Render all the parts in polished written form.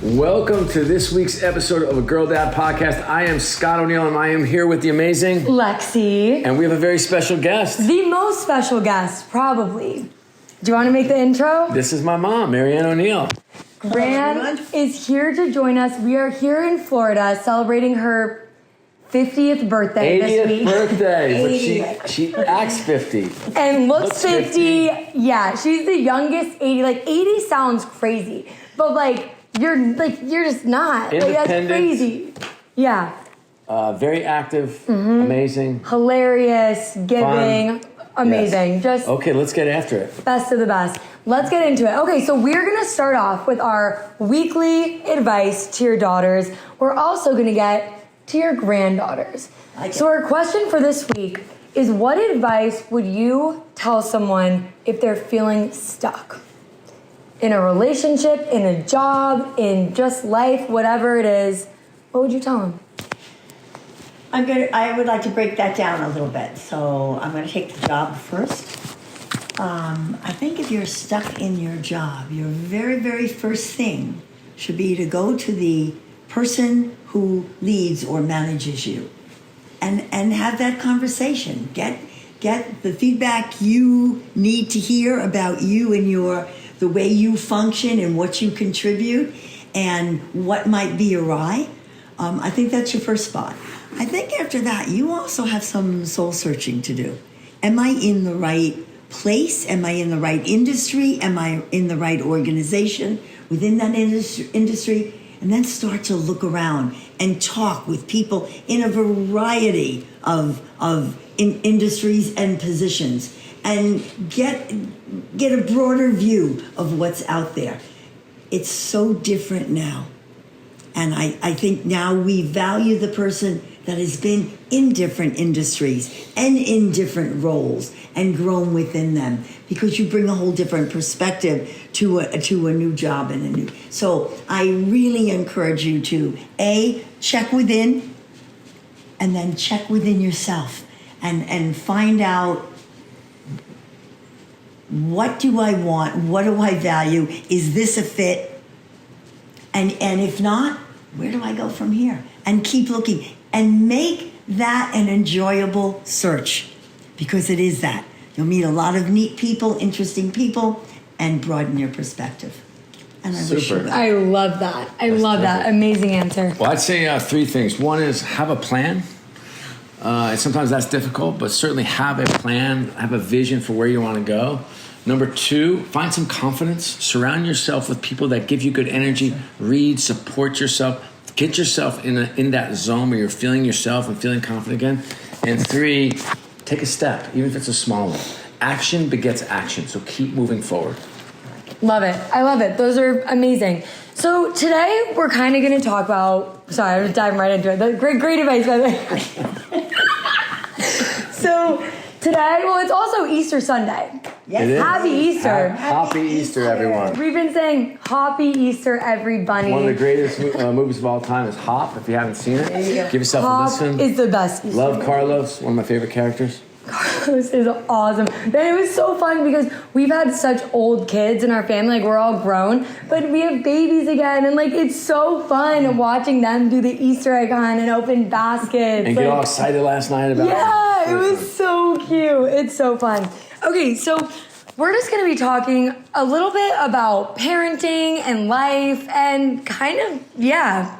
Welcome to this week's episode of A Girl Dad Podcast. I am Scott O'Neill and I am here with the amazing Lexi. And we have a very special guest. The most special guest, probably. Do you want to make the intro? This is my mom, Marianne O'Neill. Gran is here to join us. We are here in Florida celebrating her 50th birthday this week. 80th birthday. But she acts 50. And looks 50. Yeah, she's the youngest 80. Like 80 sounds crazy. But you're just not. Independent. That's crazy. Yeah. Very active, amazing. Hilarious, giving, fun. amazing. Yes. Just okay, let's get after it. best of the best. Let's get into it. Okay, so we're going to start off with our weekly advice to your daughters. We're also going to get to your granddaughters. So our question for this week is, what advice would you tell someone if they're feeling stuck? In a relationship, in a job, in just life, whatever it is, what would you tell them? I would like to break that down a little bit. So I'm going to take the job first. I think if you're stuck in your job, your very, very first thing should be to go to the person who leads or manages you and have that conversation. Get the feedback you need to hear about you and the way you function and what you contribute and what might be awry. I think that's your first spot. I think after that, you also have some soul searching to do. Am I in the right place? Am I in the right industry? Am I in the right organization within that industry? And then start to look around and talk with people in a variety of industries and positions and get a broader view of what's out there. It's so different now. And I think now we value the person that has been in different industries and in different roles and grown within them, because you bring a whole different perspective to a new job and a new. So I really encourage you to check within, and then check within yourself and find out, what do I want? What do I value? Is this a fit? And if not, where do I go from here? And keep looking and make that an enjoyable search, because it is that. You'll meet a lot of neat people, interesting people, and broaden your perspective. And I wish you well. I love that. I love that. Amazing answer. Well, I'd say three things. One is have a plan. And sometimes that's difficult, but certainly have a plan, have a vision for where you want to go. Number two, find some confidence. Surround yourself with people that give you good energy. Read, support yourself. Get yourself in that zone where you're feeling yourself and feeling confident again. And three, take a step, even if it's a small one. Action begets action, so keep moving forward. Love it. I love it. Those are amazing. So today we're kind of going to talk about, sorry, I was diving right into it. Great advice, by the way. So today, well, it's also Easter Sunday. Yes. Happy Easter. Happy Easter, everyone. We've been saying Happy Easter, everybody. One of the greatest movies of all time is Hop. If you haven't seen it, give yourself Hop a listen. is the best. Easter Love movie. Carlos, one of my favorite characters. Carlos is awesome. But it was so fun because we've had such old kids in our family. Like, we're all grown, but we have babies again. And, it's so fun watching them do the Easter egg hunt and open baskets. And get all excited last night about it. Yeah, it was so cute. It's so fun. Okay, so we're just going to be talking a little bit about parenting and life and kind of, Yeah.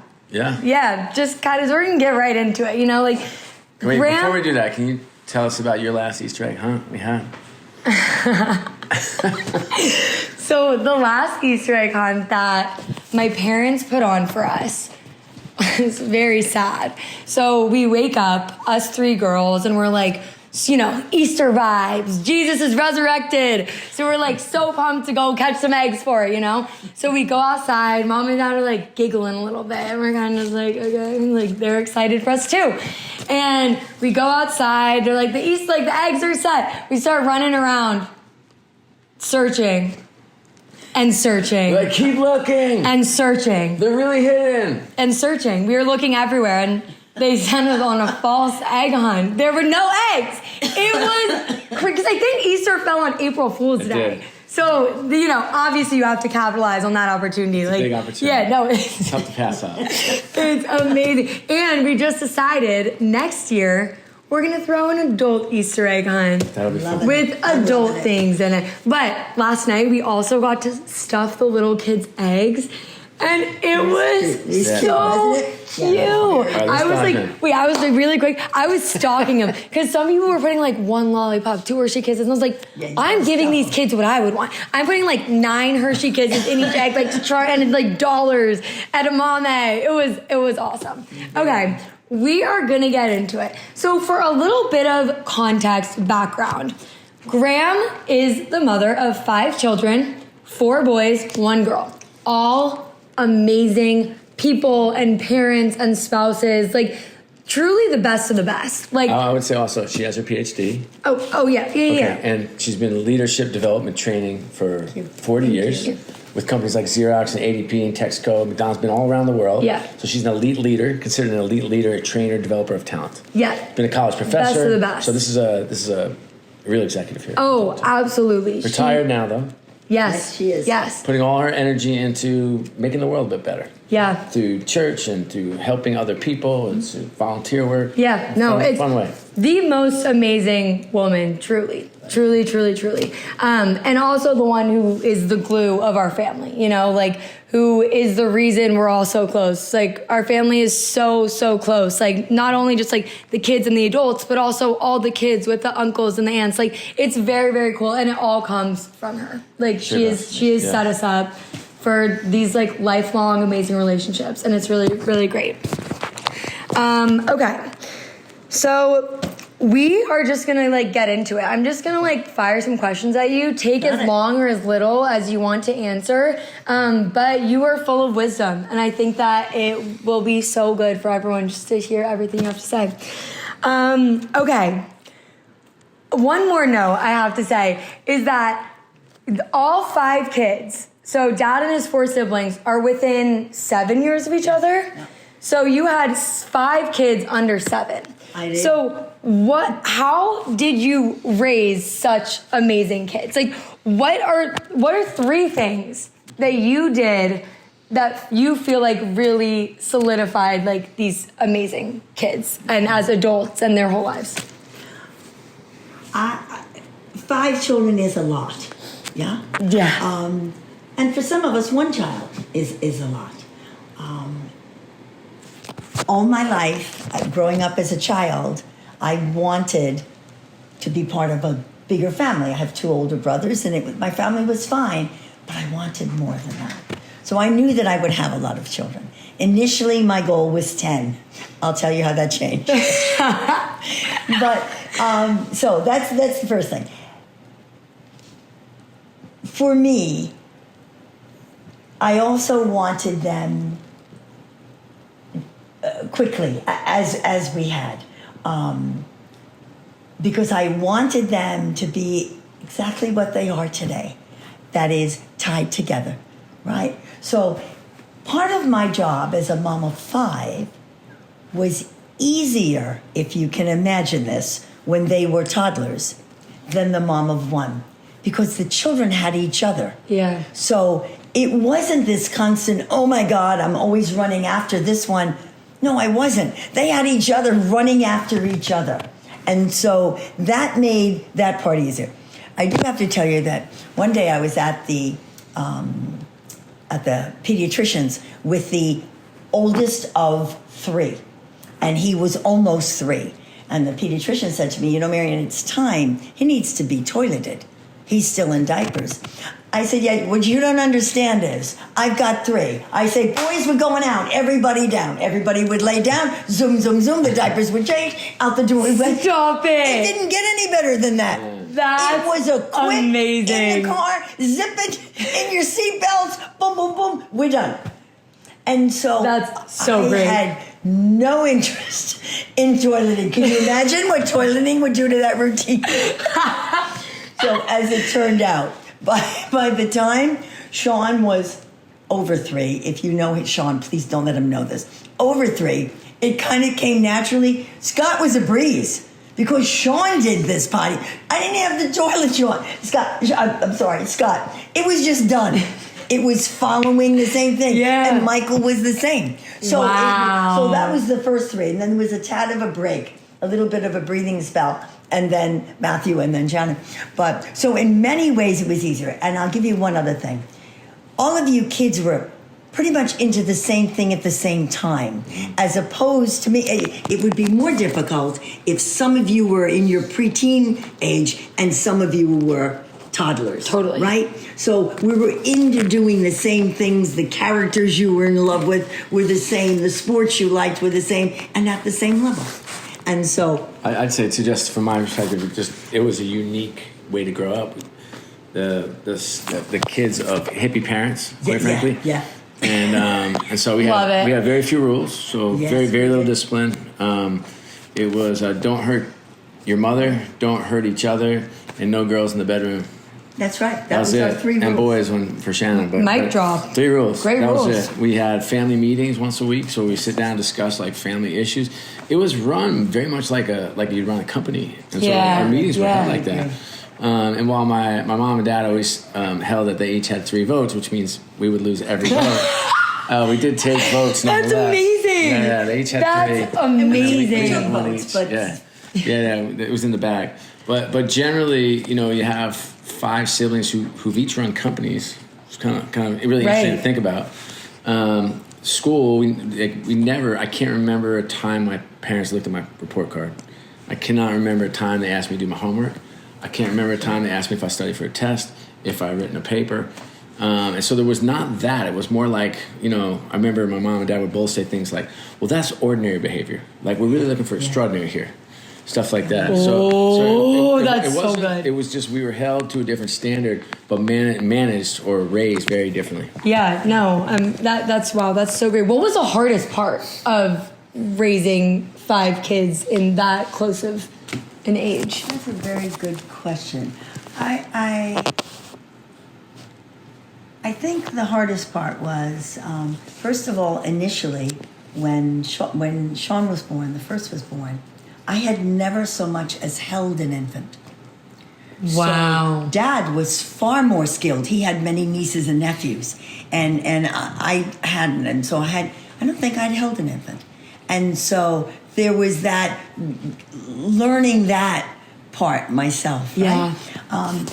just kind of, so we're going to get right into it, Wait, before we do that, can you tell us about your last Easter egg hunt we had? So the last Easter egg hunt that my parents put on for us was very sad. So we wake up, us three girls, and we're like, Easter vibes. Jesus is resurrected. So we're so pumped to go catch some eggs for it, So we go outside. Mom and Dad are giggling a little bit. And we're kind of okay. They're excited for us too. And we go outside. They're the eggs are set. We start running around, searching and searching. Keep looking. And searching. They're really hidden. And searching. We were looking everywhere, and they sent us on a false egg hunt. There were no eggs. It was, because I think Easter fell on April Fool's Day. Did. So, you know, obviously you have to capitalize on that opportunity. It's a big opportunity. Yeah, no. It's tough to pass up. It's amazing. And we just decided next year we're going to throw an adult Easter egg hunt. That'll be fun. With adult things in it. But last night we also got to stuff the little kids' eggs. And it was so cute. I was like really quick. I was stalking them because some people were putting like 1 lollipop, 2 Hershey Kisses, and I was like, I'm giving these kids what I would want. I'm putting like 9 Hershey Kisses in each egg, like to try, and like dollars at a mame. It was awesome. Okay, we are gonna get into it. So for a little bit of context, background, Graham is the mother of 5 children, 4 boys, 1 girl, all amazing people and parents and spouses, like truly the best of the best. Like I would say also she has her PhD. Oh yeah. And she's been in leadership development training for 40 years with companies like Xerox and ADP and Texaco. McDonald's, been all around the world. Yeah. So she's an elite leader, considered an elite leader, a trainer, developer of talent. Yeah. Been a college professor. Best of the best. So this is a real executive here. Oh, absolutely. Retired now though. Yes, she is. Yes. Putting all her energy into making the world a bit better. Yeah. Through church and through helping other people and through volunteer work. Yeah. No, it's fun way. The most amazing woman, truly. And also the one who is the glue of our family, you know, like who is the reason we're all so close. Like our family is so close. Like not only just like the kids and the adults, but also all the kids with the uncles and the aunts. Like it's very cool. And it all comes from her. Like she has set us up for these like lifelong amazing relationships. And it's really great. Okay. So we are just gonna like get into it. I'm just gonna like fire some questions at you. Take as long or as little as you want to answer. But you are full of wisdom, and I think that it will be so good for everyone just to hear everything you have to say. Okay. One more note I have to say is that all 5 kids, so dad and his 4 siblings, are within 7 years of each other. No. So you had 5 kids under 7. I did. So how did you raise such amazing kids? Like what are 3 things that you did that you feel like really solidified like these amazing kids and as adults and their whole lives? 5 children is a lot. Yeah. Yeah. And for some of us, 1 child is a lot. All my life, growing up as a child, I wanted to be part of a bigger family. I have 2 older brothers, and my family was fine, but I wanted more than that. So I knew that I would have a lot of children. Initially, my goal was 10. I'll tell you how that changed. But so that's the first thing. For me, I also wanted them quickly, as we had, because I wanted them to be exactly what they are today. That is, tied together, right? So part of my job as a mom of 5 was easier, if you can imagine this, when they were toddlers, than the mom of 1, because the children had each other. Yeah. So it wasn't this constant, oh my God, I'm always running after this one. No, I wasn't. They had each other running after each other. And so that made that part easier. I do have to tell you that one day I was at the pediatrician's with the oldest of 3, and he was almost 3. And the pediatrician said to me, you know, Marian, it's time. He needs to be toileted. He's still in diapers. I said, yeah, what you don't understand is I've got 3. I say, boys were going out, everybody down. Everybody would lay down, zoom, zoom, zoom. The diapers would change, out the door we went. Stop it. It didn't get any better than that. That's it was a quick amazing. In the car, zip it in your seatbelts, boom, boom, boom, we're done. And so that's so I great. had no interest in toileting. Can you imagine what toileting would do to that routine? So as it turned out, by the time Sean was over 3, if you know Sean, please don't let him know this, over 3, it kind of came naturally. Scott was a breeze. because Sean did this potty. I didn't have the toilet, Sean. Scott, I'm sorry, Scott. It was just done. It was following the same thing. Yeah. And Michael was the same. So, Wow. so that was the first 3. And then there was a tad of a break, a little bit of a breathing spell. And then Matthew and then Janet. But so in many ways it was easier. And I'll give you one other thing. All of you kids were pretty much into the same thing at the same time, as opposed to me. It would be more difficult if some of you were in your preteen age and some of you were toddlers. Totally. Right? So we were into doing the same things. The characters you were in love with were the same. The sports you liked were the same, and at the same level. And so I'd say, to just from my perspective, it was a unique way to grow up. The kids of hippie parents, quite frankly. Yeah. And so we Love had it. very few rules, so Yes. very little discipline. It was don't hurt your mother, don't hurt each other, and no girls in the bedroom. That's right. That was it. our 3 rules. And boys for Shannon. Mic drop. 3 rules. Great that rules. was it. We had family meetings once a week, so we sit down and discuss like family issues. It was run very much like you'd run a company, and so our meetings were held like that. And while my mom and dad always held that they each had 3 votes, which means we would lose every vote. We did take votes. That's nonetheless. amazing. Yeah, they each had 3. That's amazing. We took Took one votes, each. but- Yeah, it was in the bag. But generally, you have 5 siblings who've each run companies. It's kind of really interesting to think about. School, we never. I can't remember a time my parents looked at my report card. I cannot remember a time they asked me to do my homework. I can't remember a time they asked me if I studied for a test, if I written a paper. And so there was not that. It was more like, I remember my mom and dad would both say things like, well, that's ordinary behavior. Like, we're really looking for extraordinary here. Stuff like that. That's so wasn't- good. It was just we were held to a different standard, but managed or raised very differently. Yeah, no, that's wow, that's so great. What was the hardest part of raising 5 kids in that close of an age? That's a very good question. I think the hardest part was, first of all, initially, when Sean was born, the first was born, I had never so much as held an infant. Wow. So Dad was far more skilled. He had many nieces and nephews, and I hadn't, and so I don't think I'd held an infant, and so there was that learning that part myself. Yeah. Right?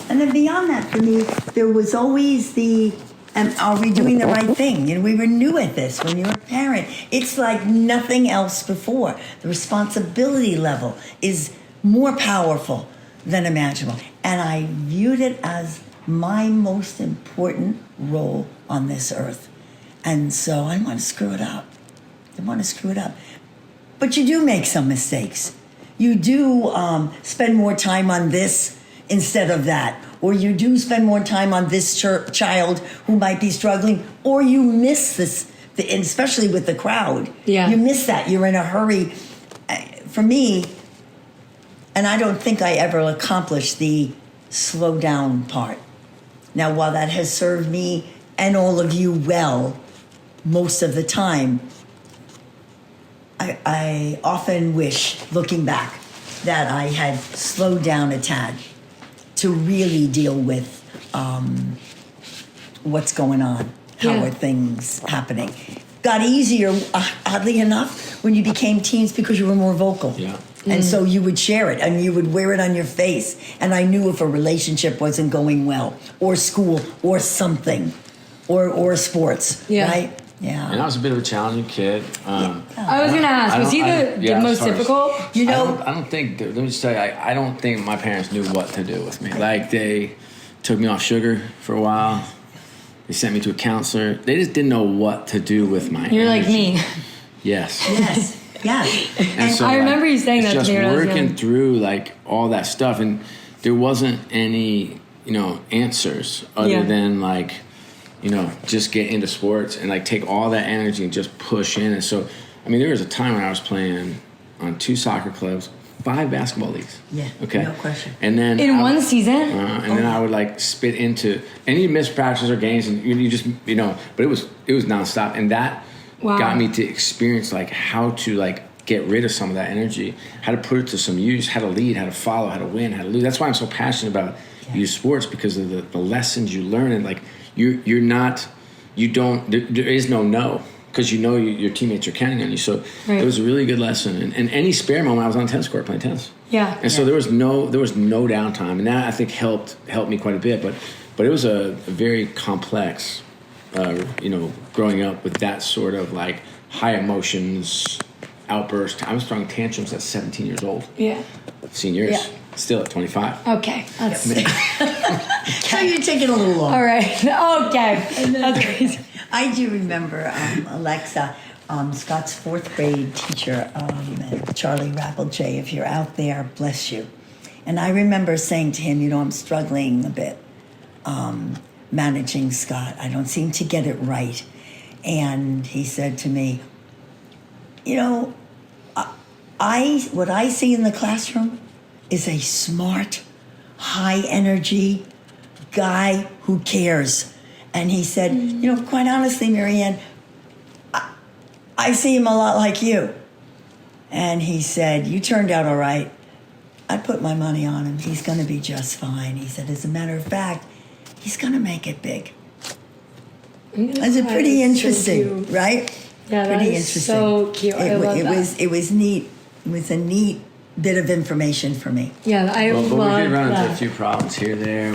And then beyond that, for me, there was always are we doing the right thing? And we were new at this when you're a parent. It's like nothing else before. The responsibility level is more powerful than imaginable. And I viewed it as my most important role on this earth. And so I didn't want to screw it up. But you do make some mistakes. You do spend more time on this instead of that. Or you do spend more time on this child who might be struggling. Or you miss this, and especially with the crowd. Yeah. You miss that. You're in a hurry. For me, and I don't think I ever accomplished the slow down part. Now, while that has served me and all of you well most of the time, I often wish, looking back, that I had slowed down a tad to really deal with what's going on, how are things happening. Got easier, oddly enough, when you became teens because you were more vocal. Yeah. And so you would share it and you would wear it on your face. And I knew if a relationship wasn't going well, or school, or something, or sports, right? Yeah. And I was a bit of a challenging kid. I was going to ask, was he the most difficult? You know, I don't think, let me just tell you, I don't think my parents knew what to do with me. Like, they took me off sugar for a while. They sent me to a counselor. They just didn't know what to do with my You're energy. like me. Yes. yes, yeah. And so, I remember you saying that to just me when I was working young. through like all that stuff, and there wasn't any answers other than like just get into sports and like take all that energy and just push in. And so I mean, there was a time when I was playing on 2 soccer clubs, 5 basketball leagues. Yeah, Okay. no question. And then In one season? and then I would like spit into any missed practice or games, and you just but it was nonstop, and that got me to experience like how to like get rid of some of that energy, how to put it to some use, how to lead, how to follow, how to win, how to lose. That's why I'm so passionate about youth sports, because of the lessons you learn. And like there is no, because you know your teammates are counting on you. So it was a really good lesson. And any spare moment, I was on the tennis court playing tennis. Yeah. And so there was no downtime, and that I think helped me quite a bit. But it was a very complex, growing up with that sort of like high emotions, outburst. I was throwing tantrums at 17 years old. Yeah. Seniors. Yeah. Still at 25. Okay. That's so you take it a little longer. All right. Okay. That's crazy. I do remember Alexa, Scott's fourth grade teacher, Charlie Rappeljay, if you're out there, bless you. And I remember saying to him, I'm struggling a bit managing Scott. I don't seem to get it right. And he said to me, what I see in the classroom is a smart, high energy guy who cares. And he said, quite honestly, Marianne, I see him a lot like you. And he said, you turned out all right. I put my money on him. He's going to be just fine. He said, as a matter of fact, he's going to make it big. That's pretty interesting, so right? Yeah, pretty interesting. So cute. I love that. It was neat. It was a neat bit of information for me. Yeah, but we did run into a few problems here, there.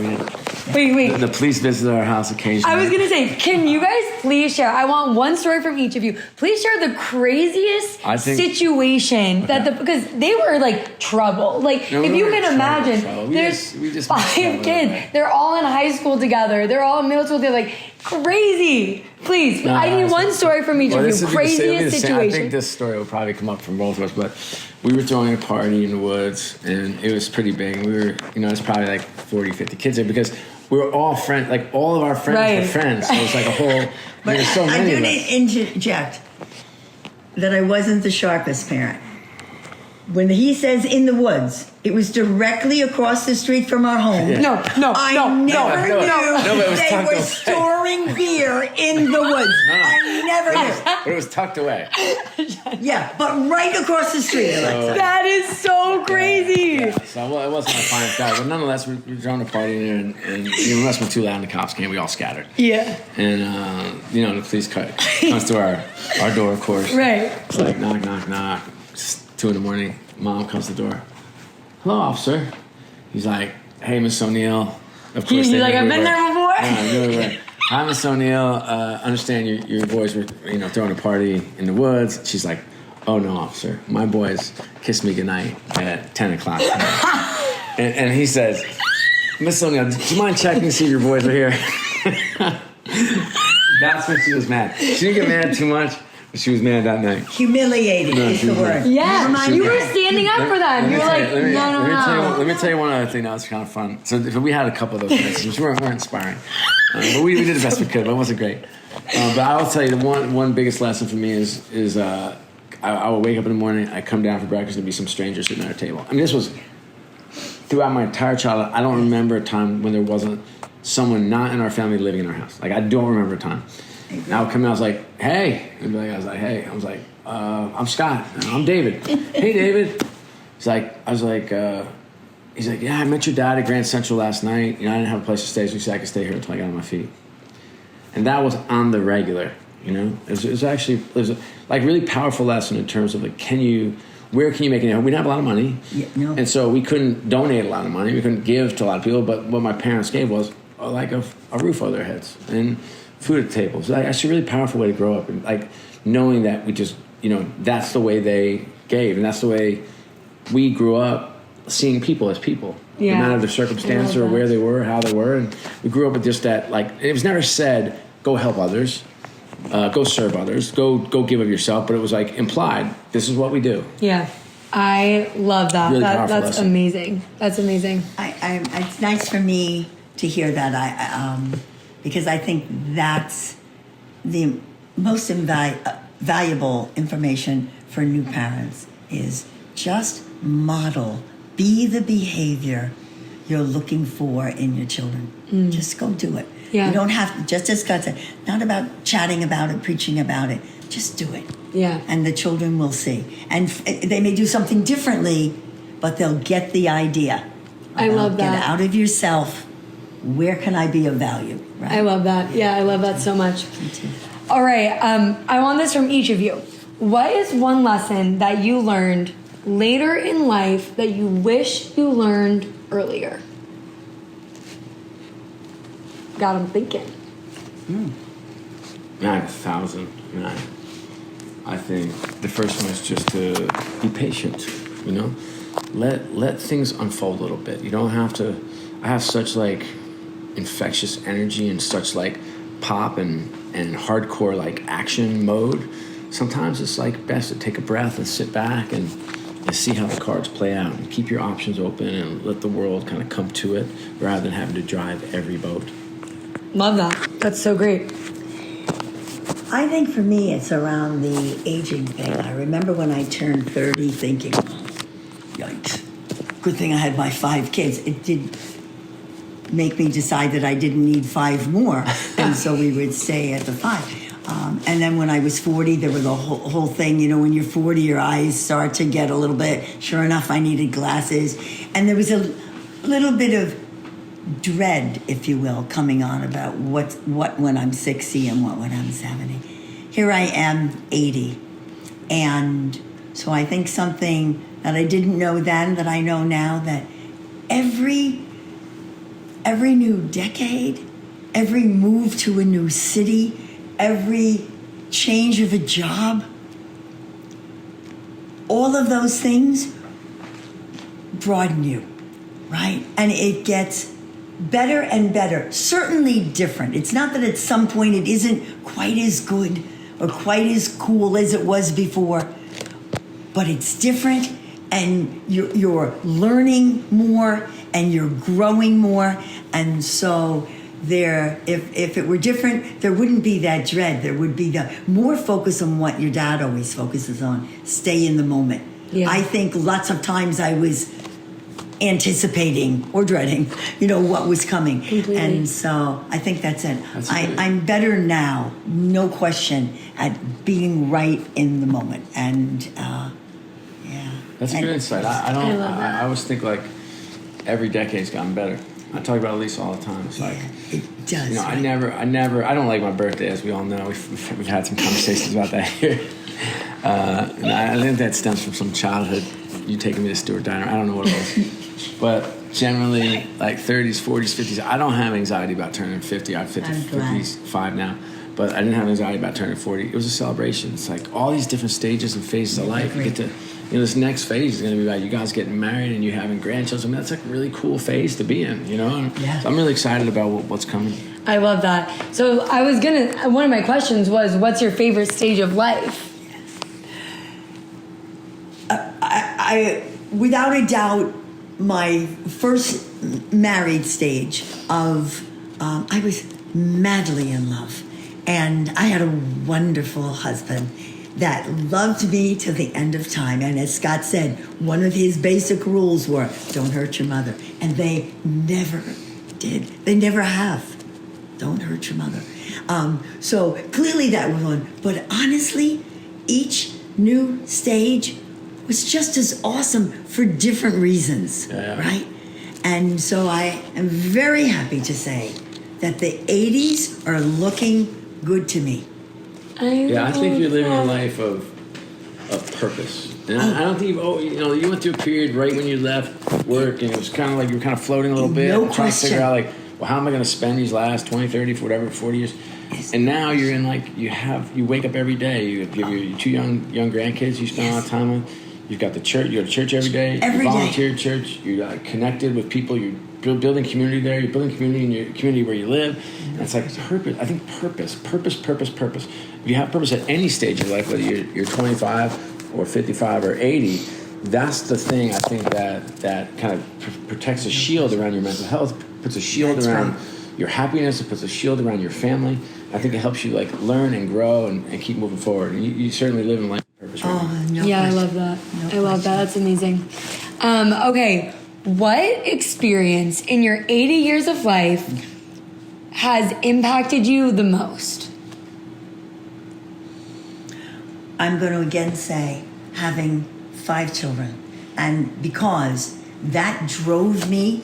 Wait. The police visited our house occasionally. I was going to say, can you guys please share? I want one story from each of you. Please share the craziest situation because they were like trouble. Like, if you can imagine, there's five kids. Right? They're all in high school together. They're all in middle school. They're like crazy. Please, I need one story from each of you. Craziest situation. I think this story will probably come up from both of us, but we were throwing a party in the woods, and it was pretty big. We were, it's probably like 40, 50 kids there, because we were all friends. Like, all of our friends were friends. So it was like a whole. But there were so many I do need to interject that I wasn't the sharpest parent. When he says in the woods, it was directly across the street from our home. Yeah. No. I never knew they were storing beer in the woods. I never knew. But it was tucked away. Yeah, but right across the street, Alexa. That is so crazy. Yeah. So it wasn't my finest guy, but nonetheless, we were throwing a party in there, and we must have been too loud, and the cops came. We all scattered. Yeah. And the police comes to our door, of course. Right. It's like knock, knock, knock. It's 2 a.m. Mom comes to the door. Hello, officer. He's like, hey, Miss O'Neill. Of course. He's like, I've been there before. Hi, Miss O'Neill. Understand your boys were, throwing a party in the woods. She's like, oh no, officer. My boys kissed me goodnight at 10 o'clock tonight. and he says, Miss O'Neill, do you mind checking to see if your boys are here? That's when she was mad. She didn't get mad too much. She was mad that night. Humiliated is the word. Yeah, you were standing up for them. You were like, no. Let me tell you one other thing that was kind of fun. So we had a couple of those things, which weren't inspiring. But we did the best we could, but it wasn't great. But I will tell you, the one biggest lesson for me is I will wake up in the morning, I come down for breakfast, and there'd be some strangers sitting at our table. I mean, this was throughout my entire childhood. I don't remember a time when there wasn't someone not in our family living in our house. Like, I don't remember a time. And I would come in, I was like, hey. I was like, I'm Scott. I'm David. Hey, David. He's like, yeah, I met your dad at Grand Central last night. I didn't have a place to stay, so he said I could stay here until I got on my feet. And that was on the regular, It was actually like really powerful lesson in terms of like, where can you make it? We didn't have a lot of money. Yeah, no. And so we couldn't donate a lot of money. We couldn't give to a lot of people. But what my parents gave was like a roof over their heads and food at the table. So that's a really powerful way to grow up, and like knowing that we just, that's the way they gave, and that's the way we grew up, seeing people as people, no matter the circumstance or where they were, how they were, and we grew up with just that. Like, it was never said, "Go help others, go serve others, go give of yourself," but it was like implied. This is what we do. Yeah, I love that. Really that's lesson. Amazing. That's amazing. It's nice for me to hear that. Because I think that's the most valuable information for new parents is just model, be the behavior you're looking for in your children. Just go do it. Yeah. You don't have to, just as Scott said, not about chatting about it, preaching about it. just do it. Yeah. And the children will see. And they may do something differently, but they'll get the idea. I love that. Get out of yourself. Where can I be of value? Right? I love that. Yeah, I love that so much. Me too. All right. I want this from each of you. What is one lesson that you learned later in life that you wish you learned earlier? Got them thinking. I have 1,000. I think the first one is just to be patient. You know, let things unfold a little bit. You don't have to. I have such like infectious energy and such like pop and hardcore like action mode. Sometimes it's like best to take a breath and sit back and see how the cards play out and keep your options open and let the world kind of come to it rather than having to drive every boat. Love that. That's so great. I think for me, it's around the aging thing. I remember when I turned 30 thinking, yikes, good thing I had my 5 kids. It did make me decide that I didn't need 5 more, and so we would stay at the 5. And then when I was 40, there was the whole thing, you know, when you're 40, your eyes start to get a little bit, sure enough, I needed glasses. And there was a little bit of dread, if you will, coming on about what when I'm 60 and what when I'm 70. Here I am, 80. And so I think something that I didn't know then that I know now, that every new decade, every move to a new city, every change of a job, all of those things broaden you, right? And it gets better and better, certainly different. It's not that at some point it isn't quite as good or quite as cool as it was before, but it's different, and you're learning more and you're growing more. And so if it were different, there wouldn't be that dread. There would be the more focus on what your dad always focuses on: stay in the moment. Yeah. I think lots of times I was anticipating or dreading, you know, what was coming. Completely. And so I think that's it. That's great. I'm better now, no question, at being right in the moment. And yeah. That's a And- good insight. I always think like every decade's gotten better. I talk about Elise all the time. It's like, Yeah, it does. you know, right? I don't like my birthday, as we all know. We've had some conversations about that here. And I think that stems from some childhood. You taking me to Stewart Diner. I don't know what it was. But generally, like 30s, 40s, 50s, I don't have anxiety about turning 50. I'm 50, I'm glad. 55 now. But I didn't have anxiety about turning 40. It was a celebration. It's like all these different stages and phases of life. You get to, you know, this next phase is going to be about you guys getting married and you having grandchildren. That's like a really cool phase to be in, you know? And Yeah. so I'm really excited about what's coming. I love that. So one of my questions was, what's your favorite stage of life? I without a doubt, my first married stage of, I was madly in love. And I had a wonderful husband that loved me to the end of time. And as Scott said, one of his basic rules were, don't hurt your mother. And they never did. They never have. Don't hurt your mother. So clearly that was one. But honestly, each new stage was just as awesome for different reasons, right? And so I am very happy to say that the 80s are looking good to me. I think you're living a life of purpose. And I don't think you went through a period right when you left work, and it was kind of like you were kind of floating a little bit, No and trying to figure question. out like, well, how am I going to spend these last 20, 30, whatever, 40 years? Yes. And now you're in like you wake up every day. You have your 2 young grandkids you spend a lot of time with. You've got the church. You go to church every day. Every you day. volunteer at church. You're connected with people. You're building community there. You're building community in your community where you live. And it's like purpose. I think purpose. If you have purpose at any stage of life, whether you're 25 or 55 or 80, that's the thing I think that kind of protects a shield around your mental health, puts a shield That's around right. your happiness, it puts a shield around your family. I think it helps you like learn and grow and keep moving forward. And you certainly live in life with purpose. Right now. Oh, no Yeah, question. I love that. No I love that. That's amazing. Okay, what experience in your 80 years of life has impacted you the most? I'm going to again say having 5 children. And because that drove me,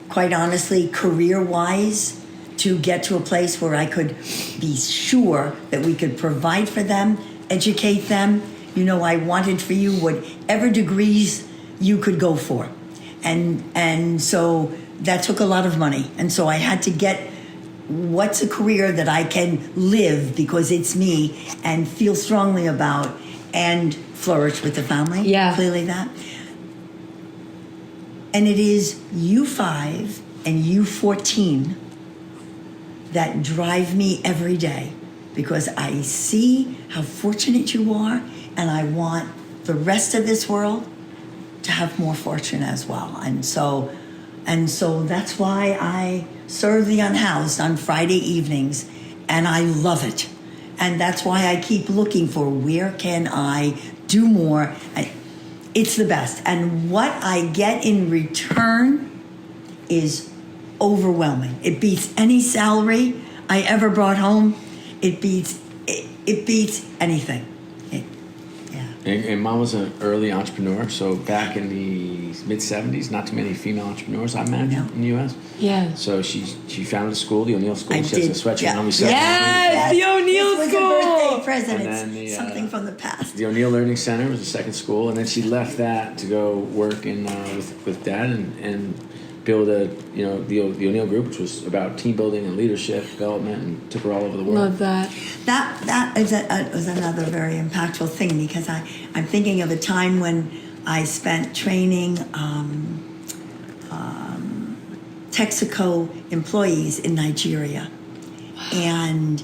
quite honestly, career-wise, to get to a place where I could be sure that we could provide for them, educate them. You know, I wanted for you whatever degrees you could go for. And so that took a lot of money. And so I had to get what's a career that I can live because it's me and feel strongly about and flourish with the family. Yeah. Clearly that. And it is you 5 and you 14 that drive me every day because I see how fortunate you are and I want the rest of this world to have more fortune as well. And so that's why I serve the unhoused on Friday evenings and I love it. And that's why I keep looking for where can I do more. It's the best. And what I get in return is overwhelming. It beats any salary I ever brought home. It beats anything. And Mom was an early entrepreneur, so back in the mid-'70s, not too many female entrepreneurs, I imagine, in the U.S. Yeah. So she founded a school, the O'Neill School. I She did, has a sweatshirt yeah. on. Yes, the O'Neill This was School. a birthday present. And It's then something from the past. The O'Neill Learning Center was the second school, and then she left that to go work in with Dad and build the O'Neill Group, which was about team building and leadership development, and took her all over the world. Love that. That was another very impactful thing because I'm thinking of a time when I spent training Texaco employees in Nigeria. And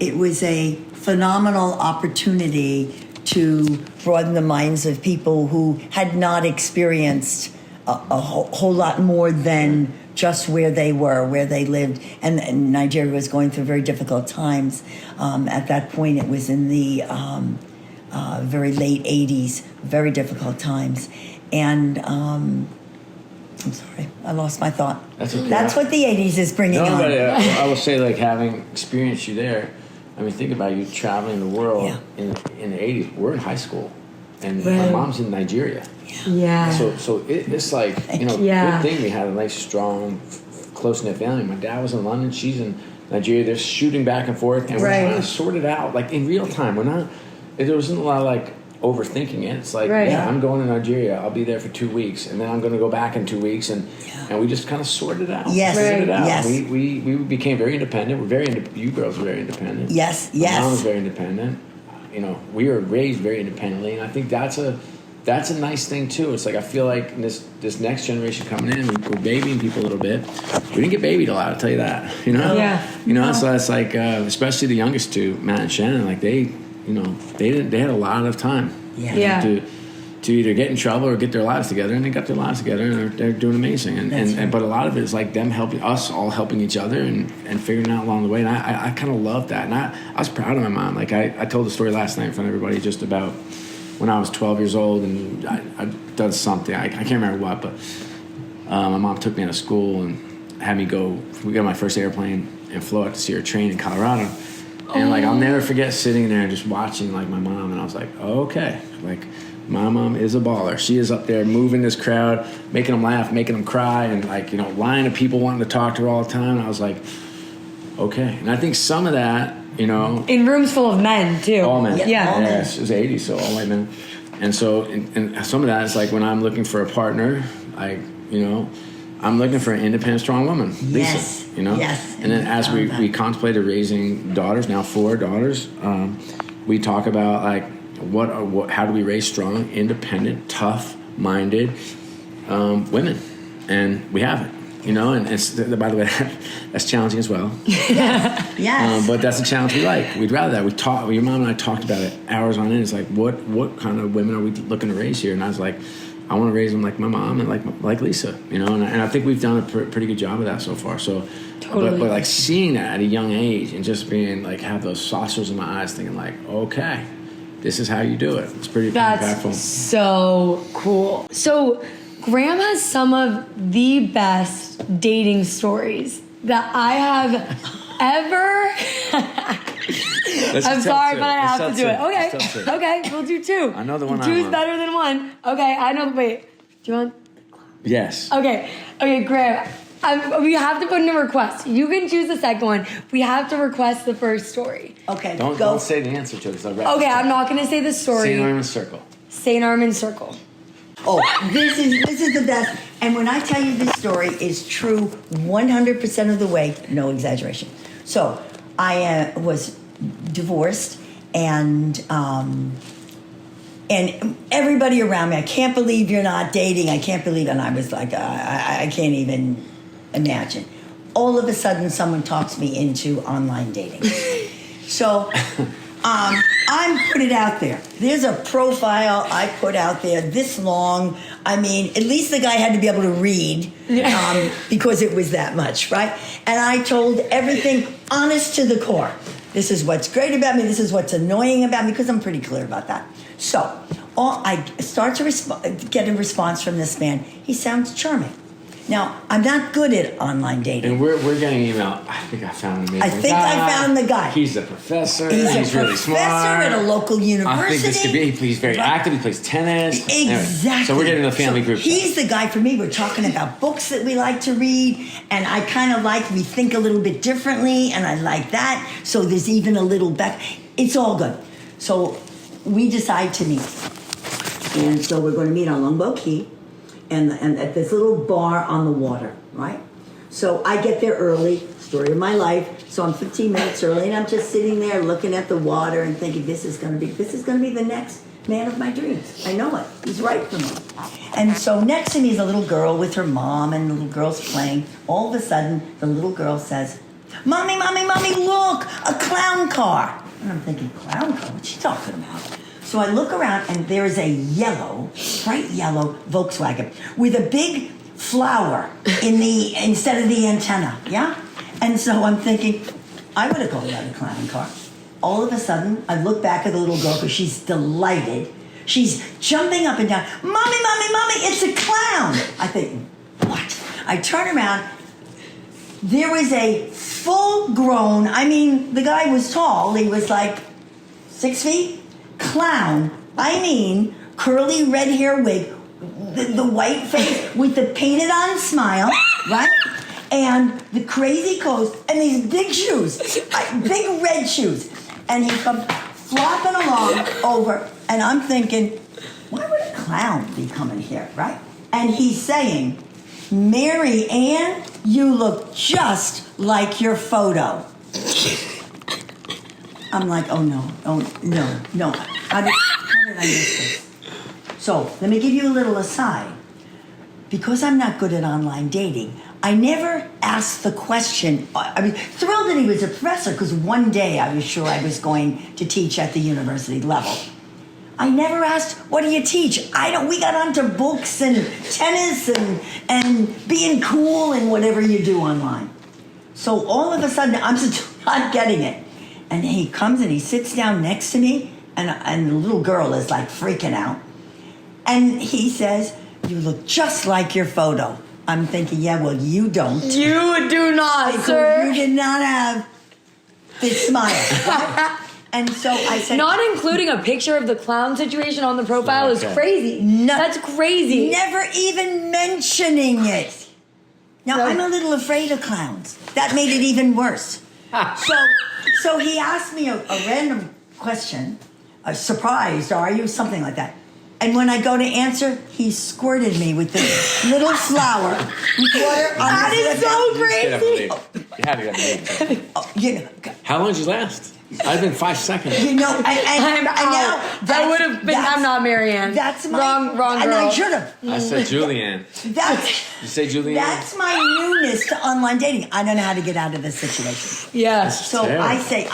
it was a phenomenal opportunity to broaden the minds of people who had not experienced a whole lot more than just where they were, where they lived. And Nigeria was going through very difficult times. At that point, it was in the very late 80s, very difficult times. And I'm sorry, I lost my thought. That's okay. That's what the 80s is bringing on. But I will say, like, having experienced you there, I mean, think about you traveling the world in the 80s. We're in high school, and my mom's in Nigeria. Yeah. So it's like, good thing we had a nice, strong, close-knit family. My dad was in London. She's in Nigeria. They're shooting back and forth, and we're trying to sort it out, like, in real time. There wasn't a lot of, like, overthinking it. It's like, I'm going to Nigeria. I'll be there for 2 weeks, and then I'm going to go back in 2 weeks, and we just kind of sorted it out. Yes, sorted it out. Yes. We became very independent. You girls were very independent. Yes. My mom was very independent. We were raised very independently, and I think that's a nice thing too. It's like I feel like in this next generation coming in, we're babying people a little bit. We didn't get babied a lot, I'll tell you that. So it's like especially the youngest two, Matt and Shannon, like they had a lot of time to either get in trouble or get their lives together, and they got their lives together, and they're doing amazing. And but a lot of it is like them helping us, all helping each other, and figuring out along the way. And I kind of love that, and I was proud of my mom. Like I told the story last night in front of everybody just about when I was 12 years old, and I'd done something. I can't remember what, but my mom took me out of school and had me go. We got my first airplane and flew out to see her train in Colorado. And like I'll never forget sitting there and just watching like my mom, and I was like, okay, like my mom is a baller. She is up there moving this crowd, making them laugh, making them cry, and like line of people wanting to talk to her all the time. And I was like, okay. And I think some of that, in rooms full of men too. All men. Yeah. It was 80s, so all white men. And so, and some of that is like when I'm looking for a partner, I'm looking for an independent, strong woman. Yes. Lisa, Yes. And then as we contemplated raising daughters, now 4 daughters, we talk about like how do we raise strong, independent, tough-minded women, and we have it. And it's, by the way, that's challenging as well. Yes. But that's a challenge we like. We'd rather that. Your mom and I talked about it hours on end. It's like, what kind of women are we looking to raise here? And I was like, I want to raise them like my mom and like Lisa, And I think we've done a pretty good job of that so far. So, totally. But like seeing that at a young age and just being like, have those saucers in my eyes thinking like, okay, this is how you do it. It's pretty impactful. That's so cool. So Graham has some of the best dating stories that I have ever I'm sorry, but I have to do it. Let's Okay. tell two. Okay, we'll do 2. I know the one I Two's want. better than 1. Okay, I know. Wait, do you want? Yes. Okay, Graham. We have to put in a request. You can choose the second one. We have to request the first story. Okay, Don't say the answer to it because I'll write Okay, I'm not going to say the story. St. Armand's Circle. St. Armand's Circle. Oh, this is the best. And when I tell you this story is true 100% of the way, no exaggeration. So I was divorced, and everybody around me, I can't believe you're not dating. I can't believe, and I was like, I can't even imagine. All of a sudden, someone talks me into online dating. So. I'm put it out there. There's a profile I put out there this long. I mean, at least the guy had to be able to read because it was that much, right? And I told everything honest to the core. This is what's great about me. This is what's annoying about me, because I'm pretty clear about that. So I start to get a response from this man. He sounds charming. Now, I'm not good at online dating. And we're getting an email. I think I found an amazing I think I found the guy. He's a professor. He's a really professor smart. at a local university. I think this could be. He's very active. He plays tennis. Exactly. Anyway, so we're getting the family group. He's the guy for me. We're talking about books that we like to read, and I kind of we think a little bit differently, and I like that. So there's even a little back. It's all good. So we decide to meet, and so we're going to meet on Longboat Key, and at this little bar on the water, right? So I get there early, story of my life. So I'm 15 minutes early, and I'm just sitting there looking at the water and thinking, this is going to be the next man of my dreams. I know it. He's right for me. And so next to me is a little girl with her mom, and the little girl's playing. All of a sudden, the little girl says, "Mommy, mommy, mommy, look, a clown car." And I'm thinking, clown car? What's she talking about? So I look around, and there is a bright yellow Volkswagen with a big flower instead of the antenna, yeah? And so I'm thinking, I would have called that a clown car. All of a sudden, I look back at the little girl because she's delighted. She's jumping up and down. "Mommy, mommy, mommy, it's a clown." I think, what? I turn around. There was a full-grown, the guy was tall. He was like 6 feet. Clown. Curly red hair wig, the white face with the painted on smile, right? And the crazy clothes and these big shoes, big red shoes. And he comes flopping along over, and I'm thinking, why would a clown be coming here, right? And he's saying, "Mary Ann, you look just like your photo." I'm like, oh no. How did I miss this? So let me give you a little aside. Because I'm not good at online dating, I never asked the question. Thrilled that he was a professor, because one day I was sure I was going to teach at the university level. I never asked, "What do you teach?" We got onto books and tennis and being cool and whatever you do online. So all of a sudden, I'm just not getting it. And he comes and he sits down next to me, and the little girl is like freaking out. And he says, "You look just like your photo." I'm thinking, yeah, well, you don't. You do not, Because sir. you did not have this smile. And so I said, Not including a picture of the clown situation on the profile is Okay. crazy. No. That's crazy. never even mentioning it. Now, I'm a little afraid of clowns. That made it even worse. So he asked me a random question, "Surprised, are you?" Something like that. And when I go to answer, he squirted me with this little flower with water on That his is lip. so You crazy. had to get me. Oh, How long did you last? I've been 5 seconds. and I'm now out. That would have been. I'm not Marianne. That's my wrong girl. And I should have. I said Julianne. You say Julianne? That's my newness to online dating. I don't know how to get out of this situation. Yeah. So Terrible. I say,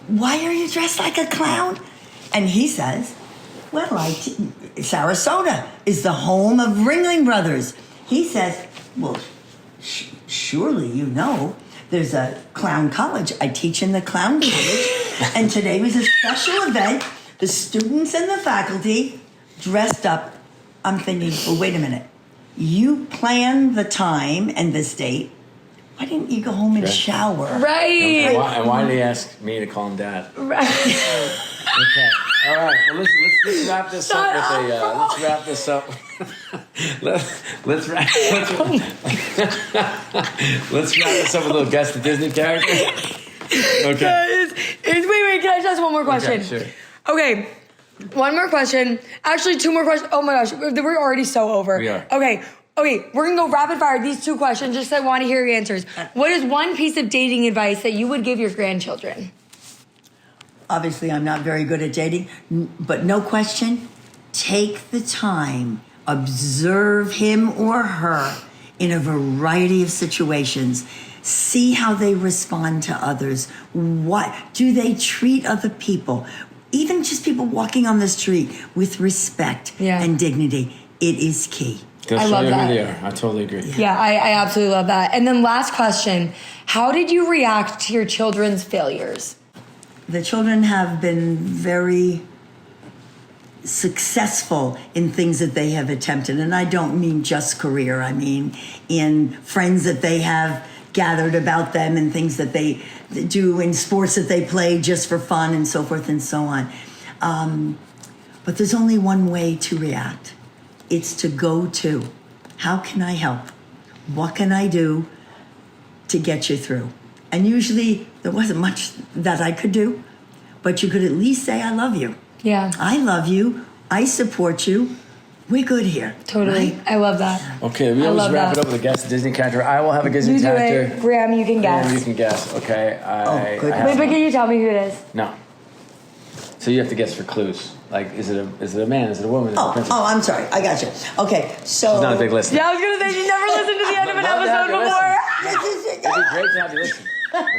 "Why are you dressed like a clown?" And he says, "Well, Sarasota is the home of Ringling Brothers." He says, "Well, surely you know there's a clown college. I teach in the clown college, and today was a special event. The students and the faculty dressed up." I'm thinking, well, wait a minute. You planned the time and this date Why didn't you go home and shower? Right. And why did he ask me to call him Dad? Right. Okay. All right. Well, let's wrap this up with let's wrap this up. let's wrap this up with a little guess the Disney character. Okay. Guys, wait, can I just ask one more question? Okay, sure. Okay, one more question. Actually, two more questions. Oh my gosh, we're already so over. We are. Okay, we're gonna go rapid fire these 2 questions just 'cause I want to hear your answers. What is one piece of dating advice that you would give your grandchildren? Obviously, I'm not very good at dating, but no question, take the time, observe him or her in a variety of situations. See how they respond to others. What do they treat other people? Even just people walking on the street with respect and dignity. It is key. I love that. I totally agree. Yeah, I absolutely love that. And then last question, how did you react to your children's failures? The children have been very successful in things that they have attempted. And I don't mean just career. I mean in friends that they have gathered about them and things that they do in sports that they play just for fun and so forth and so on. But there's only one way to react. It's to go to, how can I help? What can I do to get you through? And usually there wasn't much that I could do, but you could at least say, I love you. Yeah. I love you. I support you. We're good here. Totally. Right? I love that. Okay, we always wrap it up with a guess Disney character. I will have a Disney You do character. it. Graham, you can guess. You can guess. Okay. good. Wait, but can you tell me who it is? No. So you have to guess for clues. Like, is it a man? Is it a woman? Is it a princess? I'm sorry. I got you. Okay, so... She's not a big listener. Yeah, I was going to say you never listened to the end of an episode before. It'd be great to have you listen.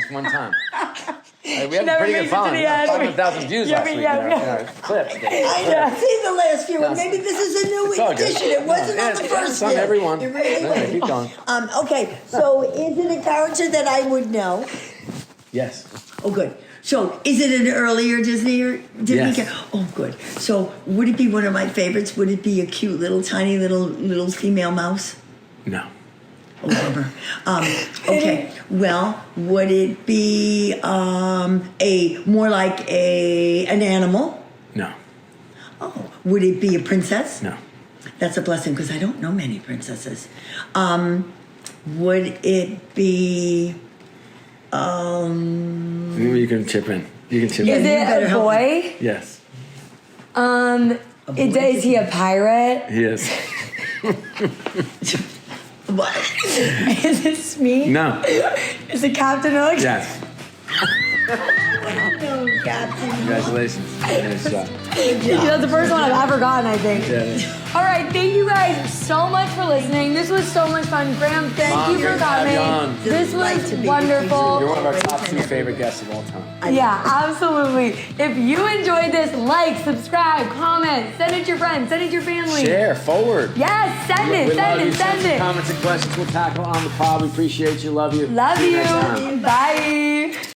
Just one time. Like, we have a never pretty made good it to following. the We got end. 500,000 views last week in our clips. I know. See the last few. Maybe this is a new It's all good. edition. It wasn't on the first It's on one. everyone. It really Yeah, wasn't. keep going. Okay, so is it a character that I would know? Yes. Oh, good. So is it an earlier Disney Yes. character? Oh, good. So would it be one of my favorites? Would it be a cute little, tiny little female mouse? No. Oh, bummer. Okay. Well, would it be more like an animal? No. Oh, would it be a princess? No. That's a blessing because I don't know many princesses. Would it be? You can chip in. You can chip Yeah, Is in. you it better a help boy? Yes. Is he a pirate? He is. What? Is it Smee? No. Is it Captain Hook? Yes. No, Captain. Congratulations. Nice job. That's the first one I've ever gotten, I think. Yeah. All right, thank you guys so much for listening. This was so much fun. Graham, thank Mom, you for you're happy coming. on. This Delight was to be wonderful. You're one of our top 2 favorite guests of all time. Yeah, absolutely. If you enjoyed this, like, subscribe, comment, send it to your friends, send it to your family. Share, forward. Yes, send We it, love you. send Some it. comments and questions we'll tackle on the pod. We appreciate you. Love you. Love See you next time. you. Bye.